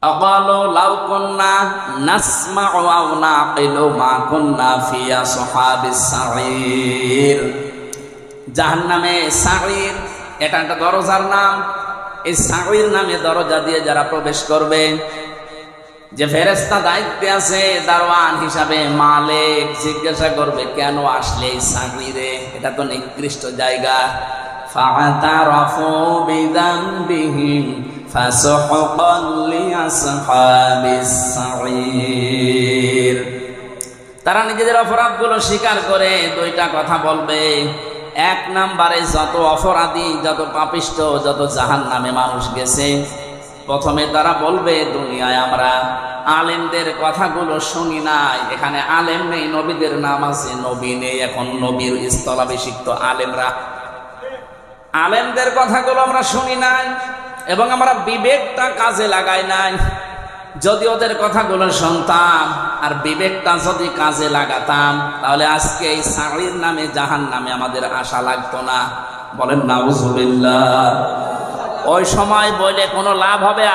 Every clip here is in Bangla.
أقالوا لو كنا نسمع أو نعقل ما كنا في أصحاب السعير জাহান্নামে সাঈর এটা একটা দরজার নাম। এই সাঈর নামে দরজা দিয়ে যারা প্রবেশ করবে, যে ফেরেশতা দায়িত্বে আছে দারওয়ান হিসাবে, মালিক জিজ্ঞাসা করবে কেন আসলে এই সাঈরে, এটা তো নিকৃষ্ট জায়গা। ফাতারাফু বিযানবিহিম ফাসুহকান লিআসহাবিস সাঈর। তারা নিজেদের অপরাধগুলো স্বীকার করে দুইটা কথা বলবে। এক নম্বরে, যত অপরাধী, যত পাপিষ্ট, যত জাহান্নামে মানুষ গেছে, প্রথমে তারা বলবে দুনিয়ায় আমরা আলেমদের কথাগুলো শুনি নাই। এখানে আলেম নেই, নবীদের নাম আছে, নবী নেই। এখন নবীর স্থলাভিষিক্ত আলেমরা, আলেমদের কথাগুলো আমরা শুনি নাই এবং আমরা বিবেকটা কাজে লাগাই নাই। যদি ওদের কথাগুলো শুনতাম আর বিবেকটা যদি কাজে লাগাতাম, তাহলে আজকে এই সাঈর নামে জাহান্নামে আমাদের আশা লাগতো না। বলেন নাউজুবিল্লাহ। ওই সময় বলে কোনো লাভ হবে?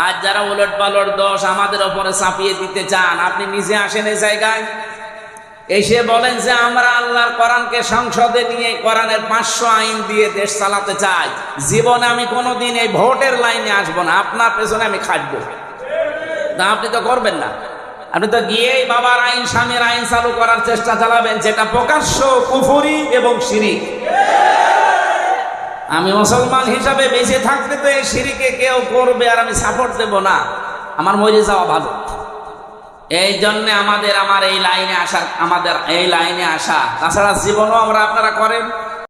আর যারা উলট পালট দোষ আমাদের ওপরে চাপিয়ে দিতে চান, আপনি নিজে আসেন এই জায়গায়, এসে বলেন যে আমরা আল্লাহর কোরআনকে সংসদে নিয়ে কোরআনের 500 আইন দিয়ে দেশ চালাতে চাই। জীবনে আমি কোনোদিন এই ভোটের লাইনে আসবো না, আপনার পেছনে আমি খাটবো না। আপনি তো করবেন না, আপনি তো গিয়েই বাবার আইন, স্বামীর আইন চালু করার চেষ্টা চালাবেন, যেটা প্রকাশ্য কুফরি এবং শিরিক। আমি মুসলমান হিসাবে বেঁচে থাকতে তো এই শিরিকে কেউ করবে আর আমি সাপোর্ট দেব না, আমার মরে যাওয়া ভালো। এই জন্য আমার এই লাইনে আসা, তাছাড়া জীবনও আমরা আপনারা করেন।